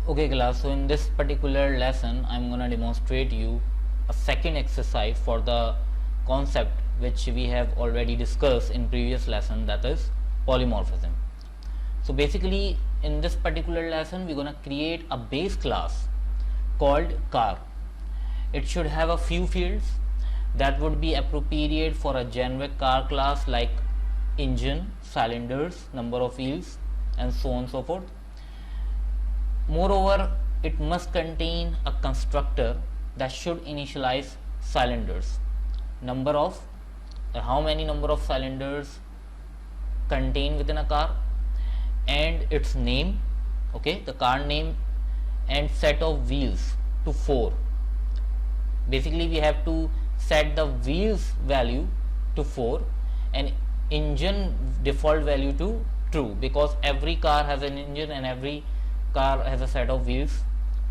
Okay class, so in this particular lesson I'm gonna demonstrate you a second exercise for the concept which we have already discussed in previous lesson, that is polymorphism. So basically in this particular lesson we're gonna create a base class called car. It should have a few fields that would be appropriate for a generic car class like engine, cylinders, number of wheels and so on and so forth. Moreover, it must contain a constructor that should initialize cylinders. Number of how many number of cylinders contained within a car, and its name, okay, the car name, and set of wheels to 4. Basically we have to set the wheels value to 4 and engine default value to true, because every car has an engine and every car has a set of wheels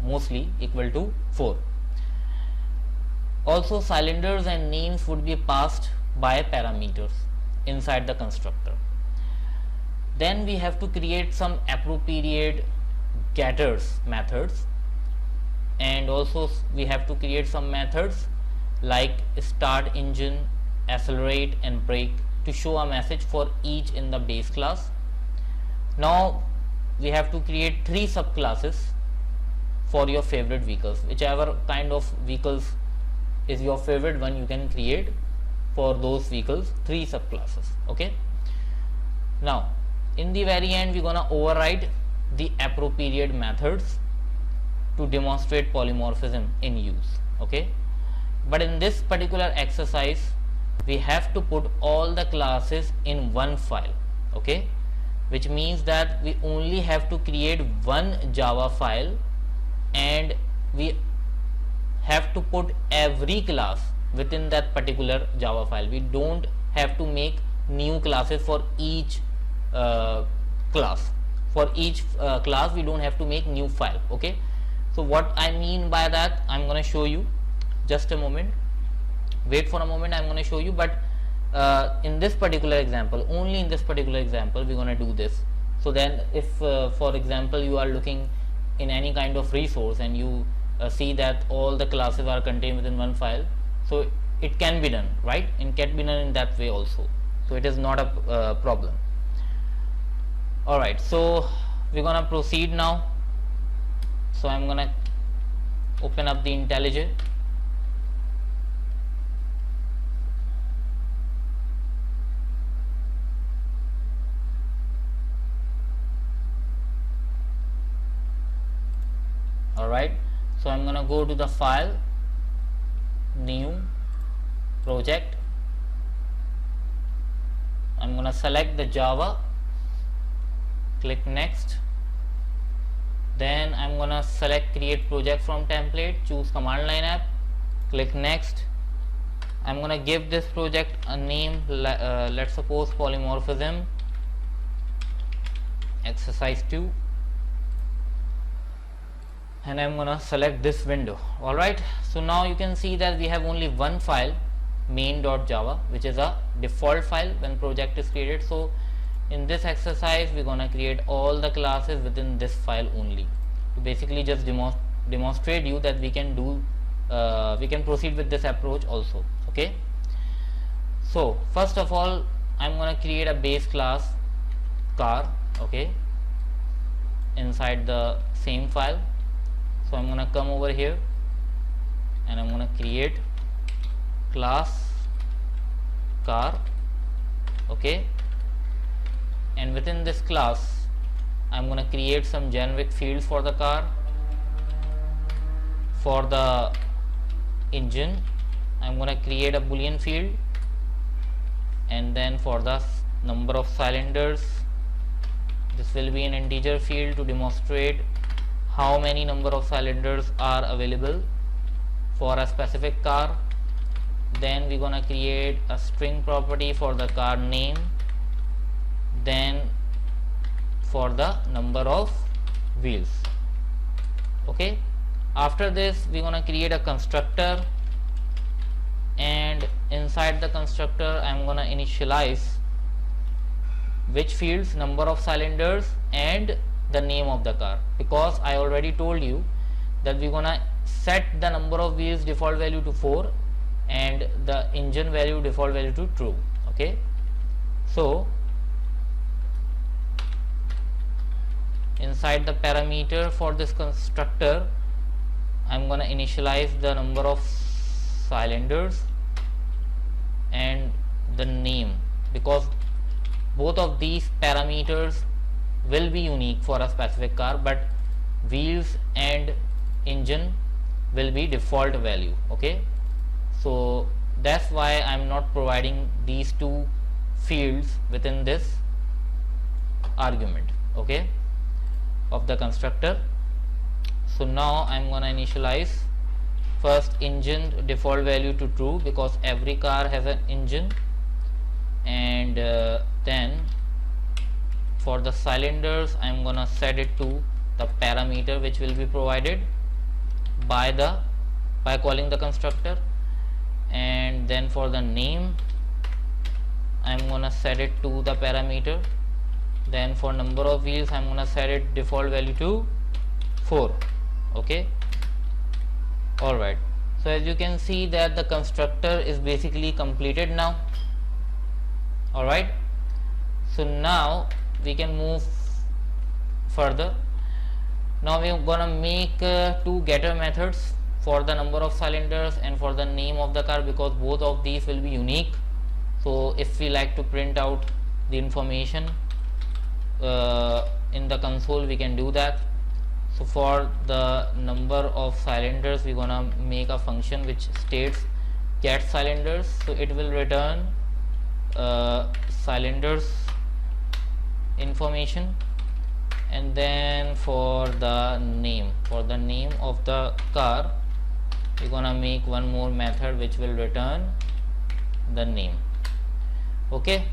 mostly equal to 4. Also cylinders and names would be passed by parameters inside the constructor. Then we have to create some appropriate getters methods, and also we have to create some methods like start engine, accelerate and brake to show a message for each in the base class. Now we have to create 3 subclasses for your favorite vehicles. Whichever kind of vehicles is your favorite one, you can create for those vehicles 3 subclasses. Okay, now in the very end we're gonna override the appropriate methods to demonstrate polymorphism in use. Okay, but in this particular exercise we have to put all the classes in one file. Okay, which means that we only have to create one Java file and we have to put every class within that particular Java file. We don't have to make new classes for each class. For each class we don't have to make new file. Okay, so what I mean by that I'm going to show you. Just a moment, wait for a moment, I'm going to show you. But in this particular example, only in this particular example we're going to do this. So then if for example you are looking in any kind of resource and you see that all the classes are contained within one file, so it can be done, right? It can be done in that way also, so it is not a problem. Alright, so we're gonna proceed now. So I'm gonna open up the IntelliJ. Alright, so I'm gonna go to the file, new project. I'm gonna select the Java, click next. Then I'm gonna select create project from template, choose command line app, click next. I'm gonna give this project a name, let's suppose polymorphism exercise 2, and I'm gonna select this window. Alright, so now you can see that we have only one file, main.java, which is a default file when project is created. So in this exercise we're gonna create all the classes within this file only, to basically just demonstrate you that we can do we can proceed with this approach also. Okay, so first of all I'm gonna create a base class car, okay, inside the same file. So I'm gonna come over here and I'm gonna create class car. Okay, and within this class I'm gonna create some generic fields for the car. For the engine I'm gonna create a boolean field, and then for the number of cylinders this will be an integer field to demonstrate how many number of cylinders are available for a specific car. Then we're gonna create a string property for the car name, then for the number of wheels. Okay, after this we're gonna create a constructor, and inside the constructor I'm gonna initialize which fields, number of cylinders and the name of the car, because I already told you that we're gonna set the number of wheels default value to 4 and the engine value default value to true. Okay, so inside the parameter for this constructor, I'm gonna initialize the number of cylinders and the name, because both of these parameters will be unique for a specific car, but wheels and engine will be default value. Okay, so that's why I'm not providing these two fields within this argument, okay, of the constructor. So now I'm gonna initialize first engine default value to true, because every car has an engine, and then for the cylinders I'm gonna set it to the parameter which will be provided by calling the constructor, and then for the name I'm gonna set it to the parameter. Then for number of wheels I'm gonna set it default value to 4. Okay, alright, so as you can see that the constructor is basically completed now. Alright, so now we can move further. Now we are gonna make two getter methods for the number of cylinders and for the name of the car, because both of these will be unique. So if we like to print out the information in the console, we can do that. So for the number of cylinders, we're gonna make a function which states get cylinders, so it will return cylinders information. And then for the name of the car, we're gonna make one more method which will return the name. Okay,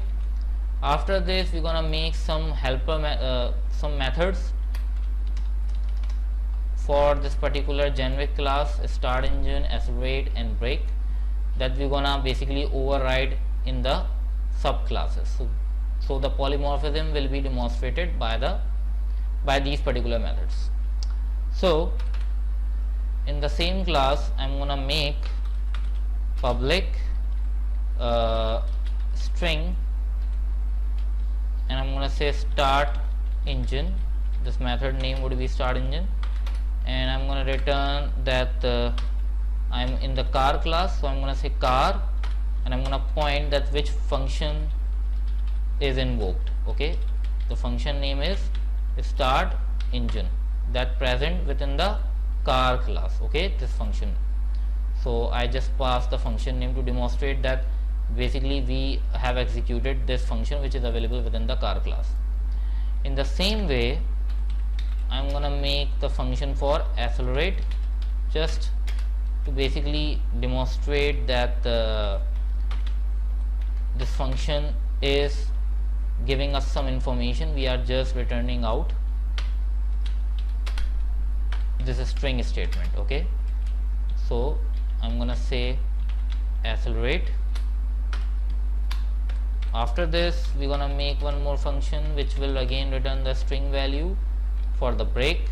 after this we're gonna make some helper some methods for this particular generic class, start engine, accelerate and brake, that we're gonna basically override in the subclasses. So the polymorphism will be demonstrated by these particular methods. So in the same class I'm gonna make public string, and I'm gonna say start engine. This method name would be start engine, and I'm gonna return that I'm in the car class, so I'm gonna say car, and I'm gonna point that which function is invoked. Okay, the function name is start engine, that present within the car class. Okay, this function. So I just passed the function name to demonstrate that basically we have executed this function which is available within the car class. In the same way I'm gonna make the function for accelerate, just to basically demonstrate that this function is giving us some information. We are just returning out this string statement. Okay, so I'm gonna say accelerate. After this we're gonna make one more function which will again return the string value for the brake,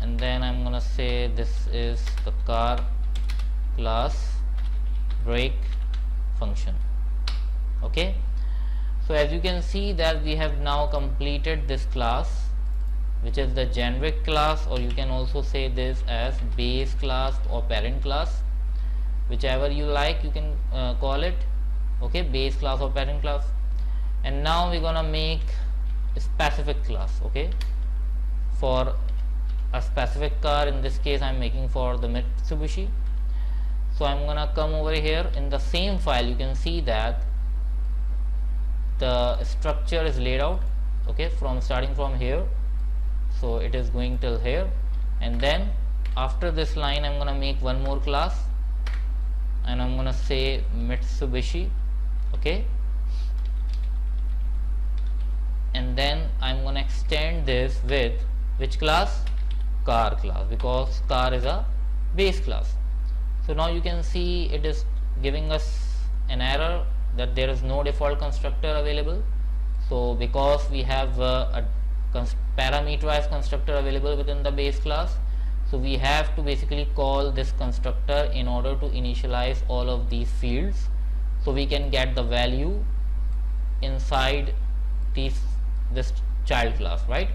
and then I'm gonna say this is the car class brake function. Okay, so as you can see that we have now completed this class, which is the generic class, or you can also say this as base class or parent class, whichever you like you can call it. Okay, base class or parent class. And now we're gonna make a specific class. Okay, for a specific car, in this case I'm making for the Mitsubishi. So I'm gonna come over here in the same file. You can see that the structure is laid out. Okay, from starting from here, so it is going till here, and then after this line I'm gonna make one more class, and I'm gonna say Mitsubishi. Okay, and then I'm gonna extend this with which class? Car class, because car is a base class. So now you can see it is giving us an error that there is no default constructor available. So because we have a parameterized constructor available within the base class, so we have to basically call this constructor in order to initialize all of these fields, so we can get the value inside this child class, right?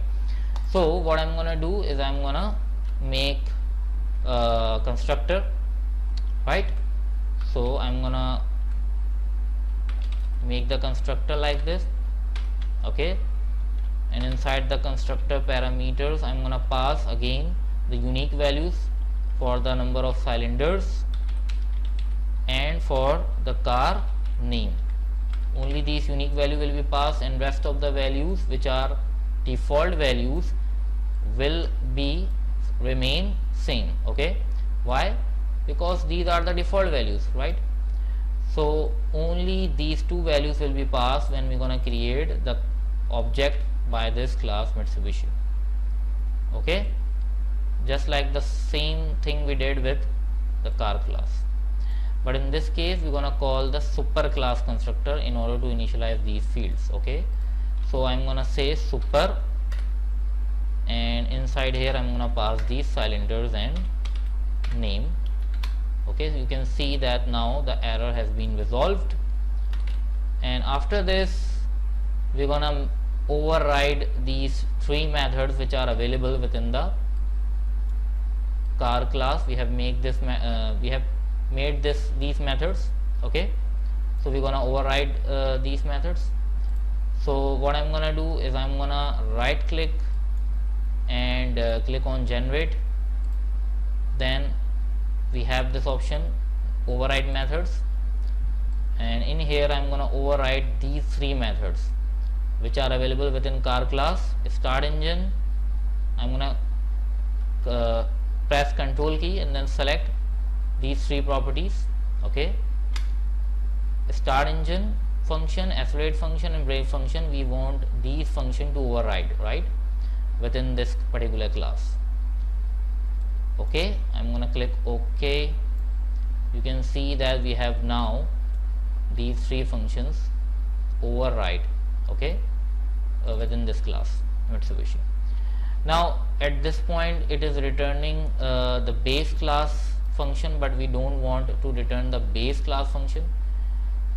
So what I'm gonna do is I'm gonna make a constructor, right? So I'm gonna make the constructor like this, okay, and inside the constructor parameters I'm gonna pass again the unique values for the number of cylinders and for the car name. Only these unique value will be passed, and rest of the values which are default values will be remain same. Okay, why? Because these are the default values, right? So only these two values will be passed when we're gonna create the object by this class Mitsubishi. Okay, just like the same thing we did with the car class, but in this case we're gonna call the super class constructor in order to initialize these fields. Okay, so I'm gonna say super, and inside here I'm gonna pass these cylinders and name. Okay, so you can see that now the error has been resolved, and after this we're gonna override these three methods which are available within the car class. We have made this these methods. Okay, so we're gonna override these methods. So what I'm gonna do is I'm gonna right click and click on generate. Then we have this option override methods, and in here I'm gonna override these three methods which are available within car class. Start engine, I'm gonna press Ctrl key and then select these three properties. Okay, start engine function, accelerate function and brake function, we want these function to override, right, within this particular class. Okay, I'm gonna click OK. You can see that we have now these three functions override, okay, within this class Mitsubishi. Now at this point it is returning the base class function, but we don't want to return the base class function.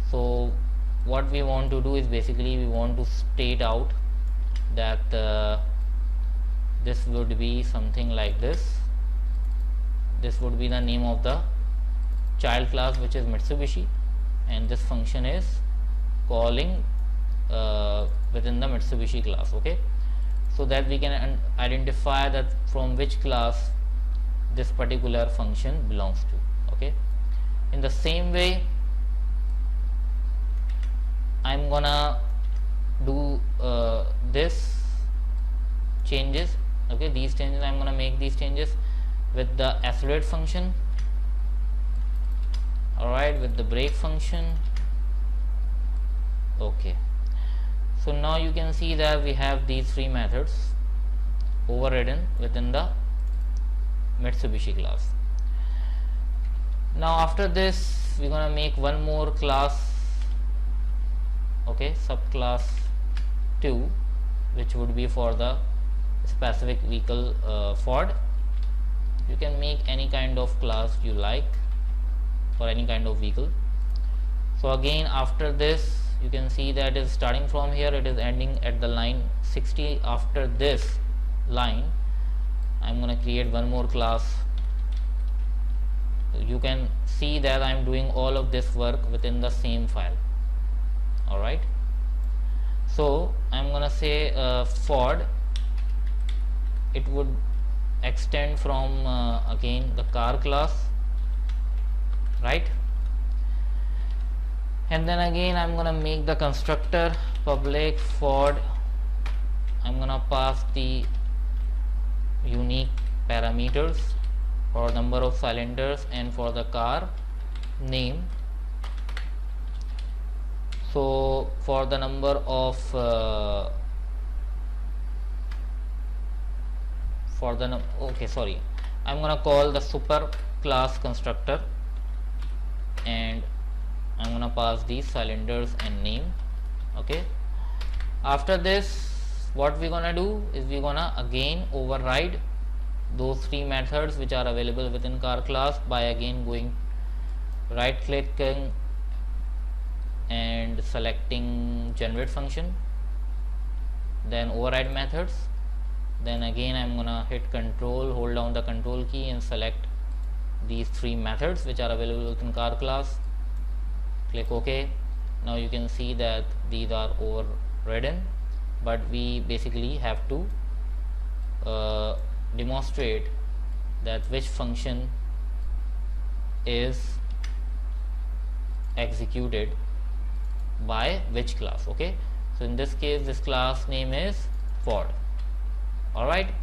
So what we want to do is basically we want to state out that this would be something like this. This would be the name of the child class, which is Mitsubishi, and this function is calling within the Mitsubishi class. Okay, so that we can identify that from which class this particular function belongs to. Okay, in the same way I'm gonna do this changes. Okay, these changes I'm gonna make these changes with the accelerate function, alright, with the brake function. Okay, so now you can see that we have these three methods overridden within the Mitsubishi class. Now after this we're gonna make one more class, okay, subclass 2, which would be for the specific vehicle Ford. You can make any kind of class you like for any kind of vehicle. So again after this you can see that is starting from here, it is ending at the line 60. After this line I'm gonna create one more class. You can see that I'm doing all of this work within the same file. Alright, so I'm gonna say Ford. It would extend from again the car class, right, and then again I'm gonna make the constructor public Ford. I'm gonna pass the unique parameters for number of cylinders and for the car name. So for the number of I'm gonna call the super class constructor, and I'm gonna pass these cylinders and name. Okay, After this, what we're gonna do is we're gonna again override those three methods which are available within car class by again going right clicking and selecting generate function, then override methods, then again I'm gonna hit control, hold down the control key and select these three methods which are available within car class, click OK. Now you can see that these are overridden, but we basically have to demonstrate that which function is executed by which class. Okay, so in this case this class name is Ford. Alright,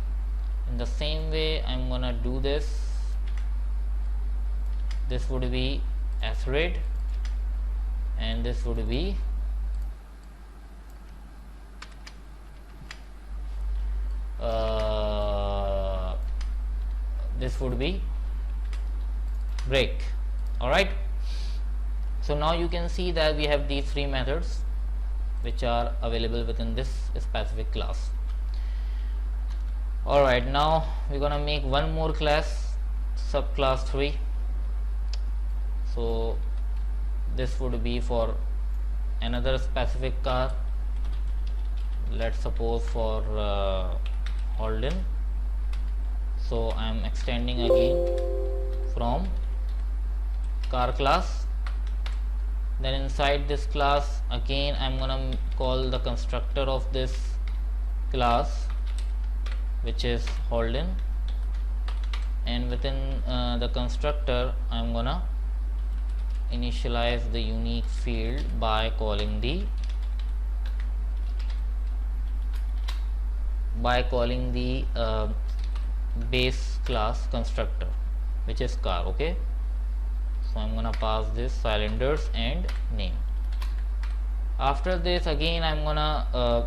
in the same way I'm gonna do this. This would be Accelerate and this would be Brake. Alright, so now you can see that we have these three methods which are available within this specific class. Alright, now we're gonna make one more class, subclass 3. So this would be for another specific car. Let's suppose for Holden. So I am extending again from car class. Then inside this class again I'm gonna call the constructor of this class, which is Holden, and within the constructor I'm gonna initialize the unique field by calling the base class constructor, which is car. Okay, so I'm gonna pass this cylinders and name. After this again I'm gonna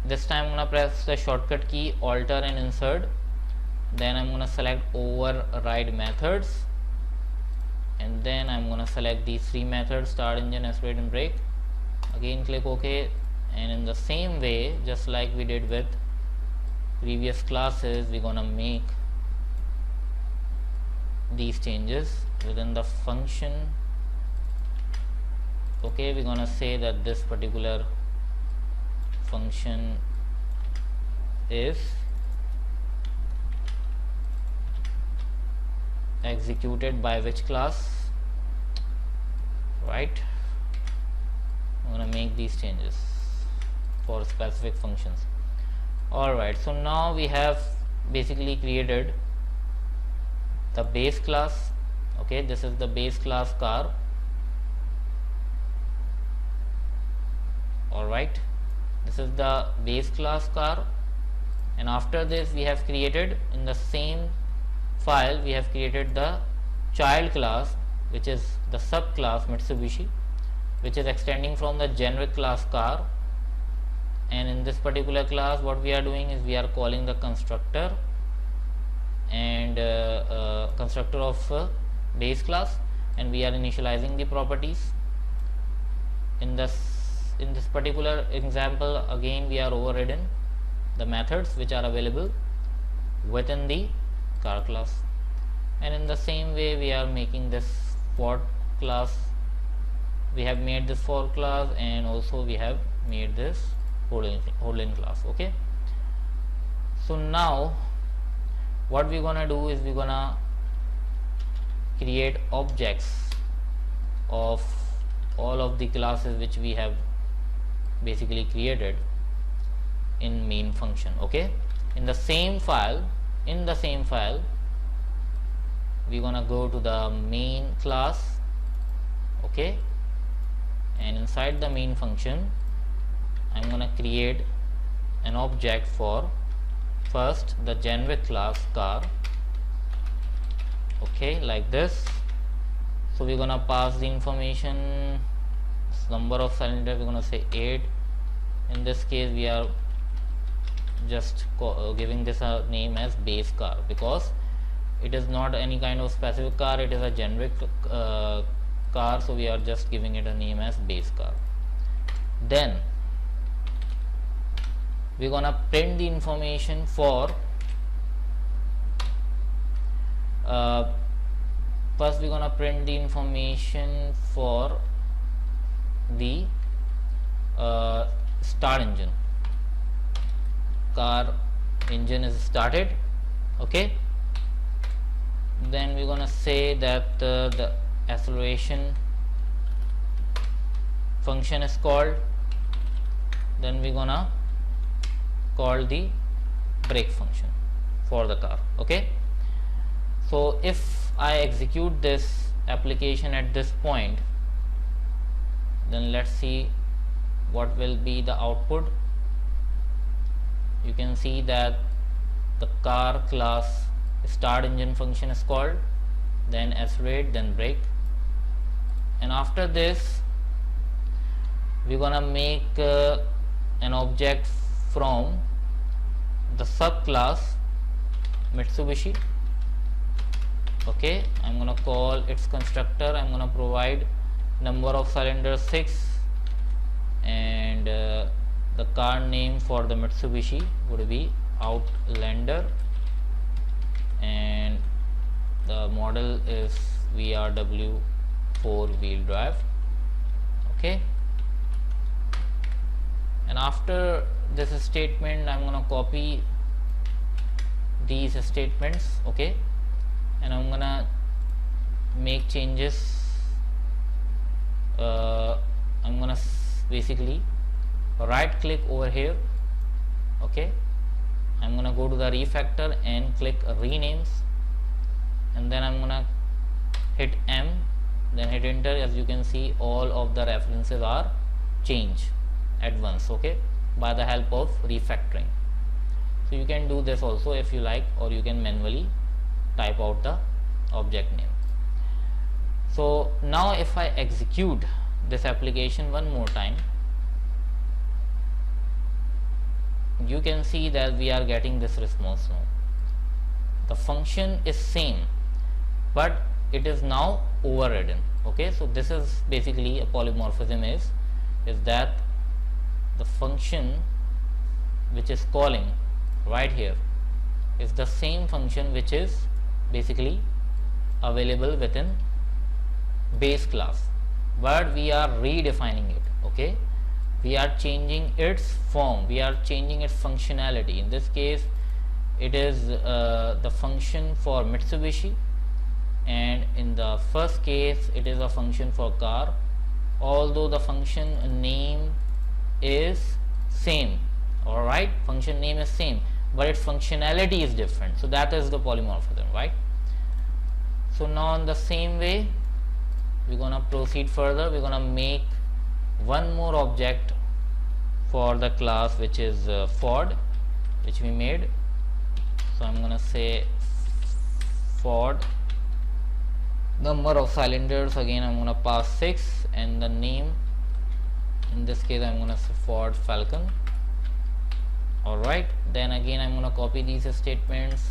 this time I'm gonna press the shortcut key Alt and insert, then I'm gonna select override methods, and then I'm gonna select these three methods, start engine, accelerate and brake. Again click OK, and in the same way, just like we did with previous classes, we're gonna make these changes within the function. Okay, we're gonna say that this particular function is executed by which class, right? I'm gonna make these changes for specific functions. Alright, so now we have basically created the base class. Okay, this is the base class car. Alright, this is the base class car, and after this we have created in the same file, we have created the child class, which is the subclass Mitsubishi, which is extending from the generic class car. And in this particular class what we are doing is we are calling the constructor and constructor of base class, and we are initializing the properties. In this particular example again we are overridden the methods which are available within the car class, and in the same way we are making this Ford class. We have made this Ford class, and also we have made this Holden class. Okay, so now what we're gonna do is we're gonna create objects of all of the classes which we have basically created in main function. Okay, in the same file we're gonna go to the main class. Okay, and inside the main function I'm gonna create an object for first the generic class car. Okay, like this. So we're gonna pass the information, number of cylinders, we're gonna say 8. In this case we are just giving this a name as base car, because it is not any kind of specific car, it is a generic car, so we are just giving it a name as base car. Then we're gonna print the information for first we're gonna print the information for the start engine. Car engine is started. Okay, then we're gonna say that the acceleration function is called, then we're gonna call the brake function for the car. Okay, so if I execute this application at this point, then let's see what will be the output. You can see that the car class start engine function is called, then accelerate, then brake, and after this we're gonna make an object from the subclass Mitsubishi. Okay, I'm gonna call its constructor. I'm gonna provide number of cylinders 6, and the car name for the Mitsubishi would be Outlander, and the model is VRW 4-wheel drive. Okay, and after this statement I'm gonna copy these statements. Okay, and I'm gonna make changes. I'm gonna basically right click over here. Okay, I'm gonna go to the refactor and click renames, and then I'm gonna hit M, then hit enter. As you can see, all of the references are changed at once. Okay, by the help of refactoring. So you can do this also if you like, or you can manually type out the object name. So now if I execute this application one more time, you can see that we are getting this response now. The function is same, but it is now overridden. Okay, so this is basically a polymorphism is that the function which is calling right here is the same function which is basically available within base class, but we are redefining it. Okay, we are changing its form, we are changing its functionality. In this case it is the function for Mitsubishi, and in the first case it is a function for car, although the function name is same. Alright, function name is same, but its functionality is different. So that is the polymorphism, right? So now in the same way we're gonna proceed further. We're gonna make one more object for the class which is Ford, which we made. So I'm gonna say Ford number of cylinders, again I'm gonna pass 6, and the name, in this case I'm gonna say Ford Falcon. Alright, then again I'm gonna copy these statements,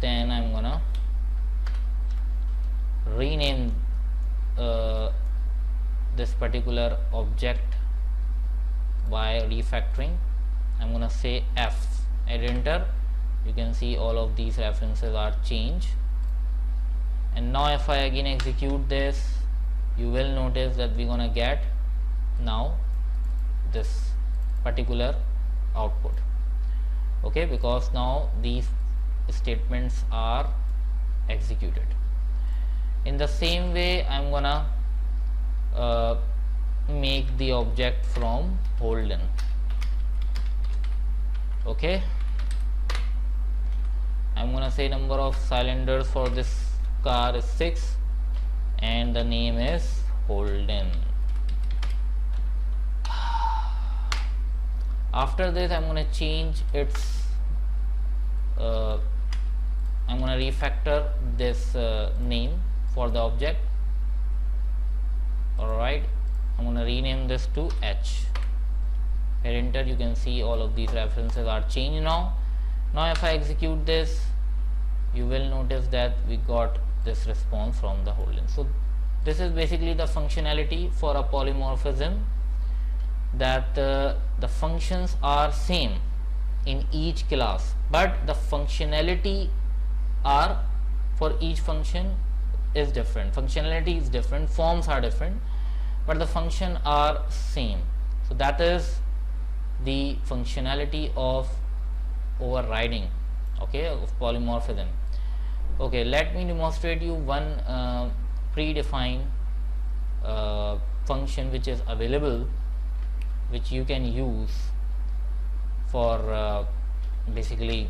then I'm gonna rename this particular object by refactoring. I'm gonna say F, hit enter. You can see all of these references are changed, and now if I again execute this, you will notice that we're gonna get now this particular output. Okay, because now these statements are executed. In the same way I'm gonna make the object from Holden. Okay, I'm gonna say number of cylinders for this car is 6, and the name is Holden. After this I'm gonna change its I'm gonna refactor this name for the object. Alright, I'm gonna rename this to H, hit enter. You can see all of these references are changed now. Now if I execute this, you will notice that we got this response from the Holden. So this is basically the functionality for a polymorphism. that the functions are same in each class, but the functionality are for each function is different. Functionality is different, forms are different, but the function are same. So that is the functionality of overriding, okay, of polymorphism. Okay, let me demonstrate you one predefined function which is available, which you can use for basically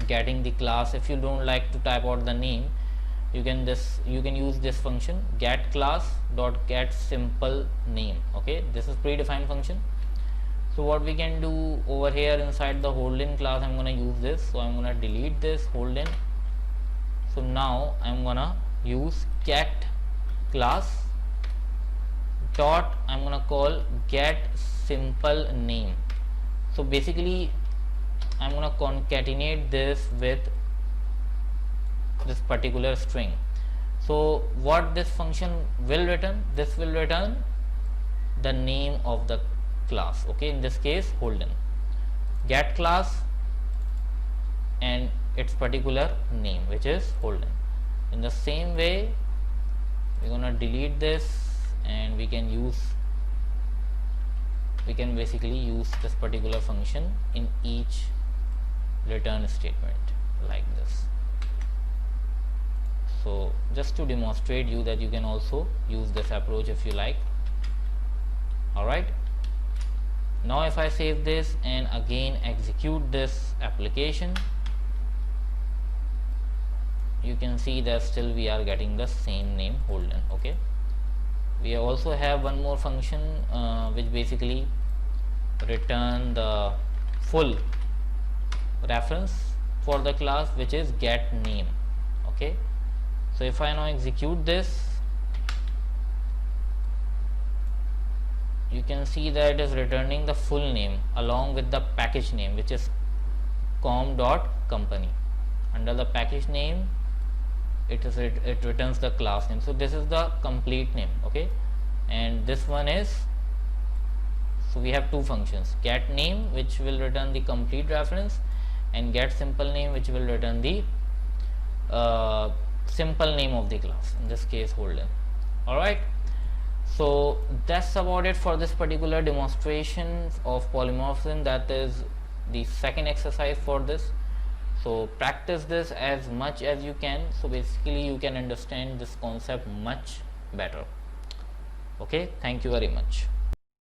getting the class. If you don't like to type out the name, you can use this function, get class dot get simple name. Okay, this is predefined function. So what we can do over here inside the hold-in class, I'm gonna use this. So I'm gonna delete this hold-in. So now I'm gonna use get class dot, I'm gonna call get simple name. So basically I'm gonna concatenate this with this particular string. So what this function will return, this will return the name of the class, okay, in this case hold-in, get class and its particular name, which is hold-in. In the same way, we're gonna delete this and we can basically use this particular function in each return statement like this. So just to demonstrate you that you can also use this approach if you like. Alright, now if I save this and again execute this application, you can see that still we are getting the same name hold-in. Okay, we also have one more function which basically return the full reference for the class, which is get name. Okay, so if I now execute this, you can see that it is returning the full name along with the package name, which is com.company. Under the package name, it returns the class name. So this is the complete name. Okay, and this one is, so we have two functions, get name which will return the complete reference and get simple name which will return the simple name of the class, in this case hold-in. Alright, so that's about it for this particular demonstration of polymorphism. That is the second exercise for this. So practice this as much as you can, so basically you can understand this concept much better. Okay, thank you very much.